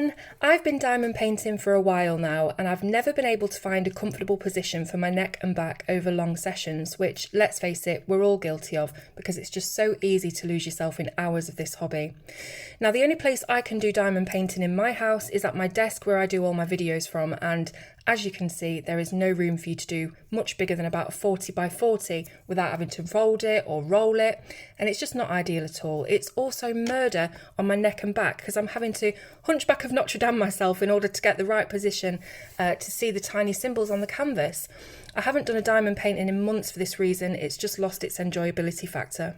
everyone, I've been diamond painting for a while now and I've never been able to find a comfortable position for my neck and back over long sessions, which, let's face it, we're all guilty of because it's just so easy to lose yourself in hours of this hobby. Now, the only place I can do diamond painting in my house is at my desk where I do all my videos from, and as you can see, there is no room for you to do much bigger than about 40 by 40 without having to fold it or roll it, and it's just not ideal at all. It's also murder on my neck and back because I'm having to hunchback of Notre Dame myself in order to get the right position to see the tiny symbols on the canvas. I haven't done a diamond painting in months for this reason. It's just lost its enjoyability factor.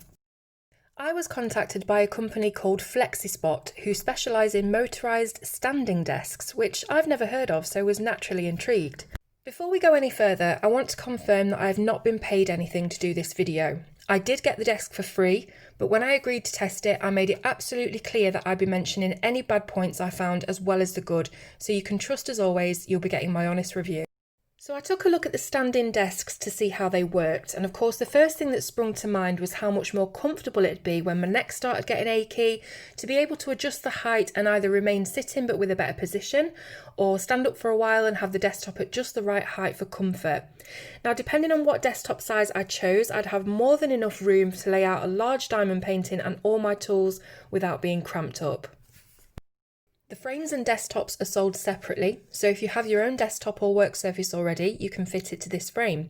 I was contacted by a company called FlexiSpot who specialise in motorised standing desks, which I've never heard of, so was naturally intrigued. Before we go any further, I want to confirm that I have not been paid anything to do this video. I did get the desk for free, but when I agreed to test it, I made it absolutely clear that I'd be mentioning any bad points I found as well as the good, so you can trust as always you'll be getting my honest review. So I took a look at the stand-in desks to see how they worked, and of course the first thing that sprung to mind was how much more comfortable it'd be when my neck started getting achy to be able to adjust the height and either remain sitting but with a better position, or stand up for a while and have the desktop at just the right height for comfort. Now, depending on what desktop size I chose, I'd have more than enough room to lay out a large diamond painting and all my tools without being cramped up. The frames and desktops are sold separately, so if you have your own desktop or work surface already, you can fit it to this frame.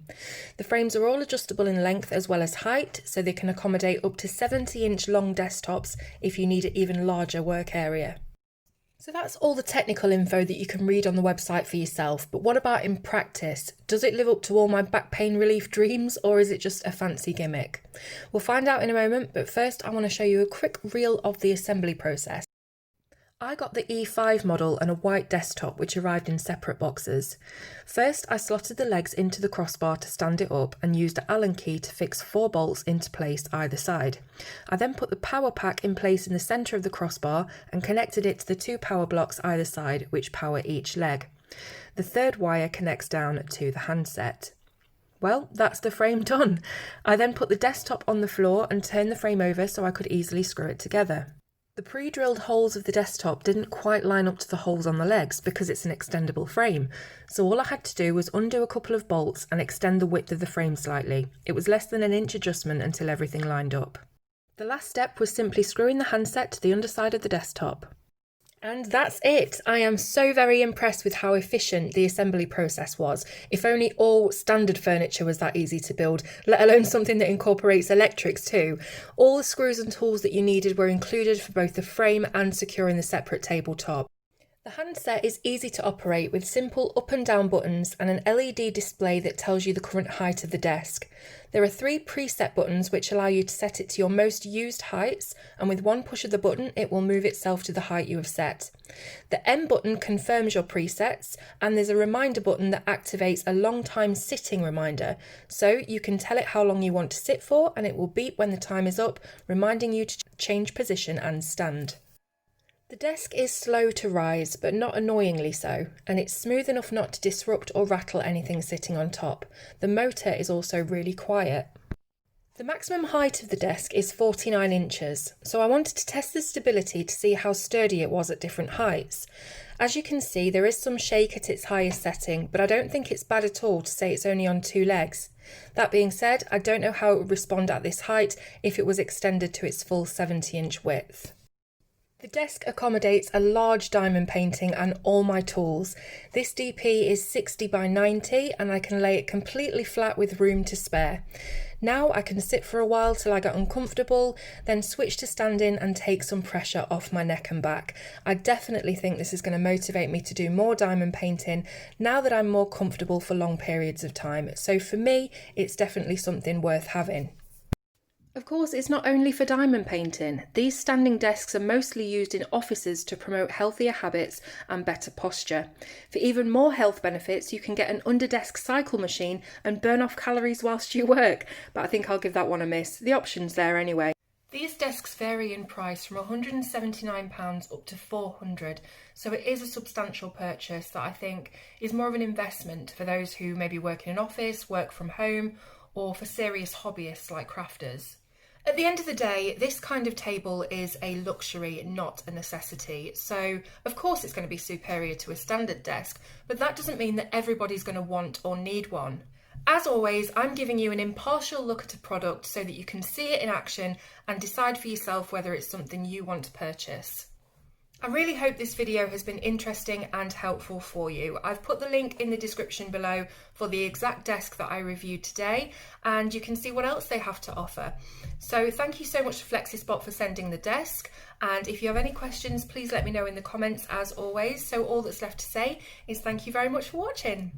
The frames are all adjustable in length as well as height, so they can accommodate up to 70-inch long desktops if you need an even larger work area. So that's all the technical info that you can read on the website for yourself, but what about in practice? Does it live up to all my back pain relief dreams, or is it just a fancy gimmick? We'll find out in a moment, but first I want to show you a quick reel of the assembly process. I got the E5 model and a white desktop which arrived in separate boxes. First, I slotted the legs into the crossbar to stand it up and used an Allen key to fix 4 bolts into place either side. I then put the power pack in place in the centre of the crossbar and connected it to the 2 power blocks either side which power each leg. The third wire connects down to the handset. Well, that's the frame done. I then put the desktop on the floor and turned the frame over so I could easily screw it together. The pre-drilled holes of the desktop didn't quite line up to the holes on the legs because it's an extendable frame, so all I had to do was undo a couple of bolts and extend the width of the frame slightly. It was less than an inch adjustment until everything lined up. The last step was simply screwing the handset to the underside of the desktop. And that's it. I am so very impressed with how efficient the assembly process was. If only all standard furniture was that easy to build, let alone something that incorporates electrics too. All the screws and tools that you needed were included for both the frame and securing the separate tabletop. The handset is easy to operate with simple up and down buttons and an LED display that tells you the current height of the desk. There are 3 preset buttons which allow you to set it to your most used heights, and with one push of the button it will move itself to the height you have set. The M button confirms your presets, and there's a reminder button that activates a long time sitting reminder, so you can tell it how long you want to sit for and it will beep when the time is up, reminding you to change position and stand. The desk is slow to rise, but not annoyingly so, and it's smooth enough not to disrupt or rattle anything sitting on top. The motor is also really quiet. The maximum height of the desk is 49 inches, so I wanted to test the stability to see how sturdy it was at different heights. As you can see, there is some shake at its highest setting, but I don't think it's bad at all to say it's only on 2 legs. That being said, I don't know how it would respond at this height if it was extended to its full 70-inch width. The desk accommodates a large diamond painting and all my tools. This DP is 60 by 90 and I can lay it completely flat with room to spare. Now I can sit for a while till I get uncomfortable, then switch to standing and take some pressure off my neck and back. I definitely think this is going to motivate me to do more diamond painting now that I'm more comfortable for long periods of time. So for me, it's definitely something worth having. Of course, it's not only for diamond painting. These standing desks are mostly used in offices to promote healthier habits and better posture. For even more health benefits, you can get an under-desk cycle machine and burn off calories whilst you work, but I think I'll give that one a miss. The option's there anyway. These desks vary in price from £179 up to £400, so it is a substantial purchase that I think is more of an investment for those who maybe work in an office, work from home, or for serious hobbyists like crafters. At the end of the day, this kind of table is a luxury, not a necessity. So, of course, it's going to be superior to a standard desk, but that doesn't mean that everybody's going to want or need one. As always, I'm giving you an impartial look at a product so that you can see it in action and decide for yourself whether it's something you want to purchase. I really hope this video has been interesting and helpful for you. I've put the link in the description below for the exact desk that I reviewed today, and you can see what else they have to offer. So thank you so much to FlexiSpot for sending the desk, and if you have any questions, please let me know in the comments as always. So all that's left to say is thank you very much for watching.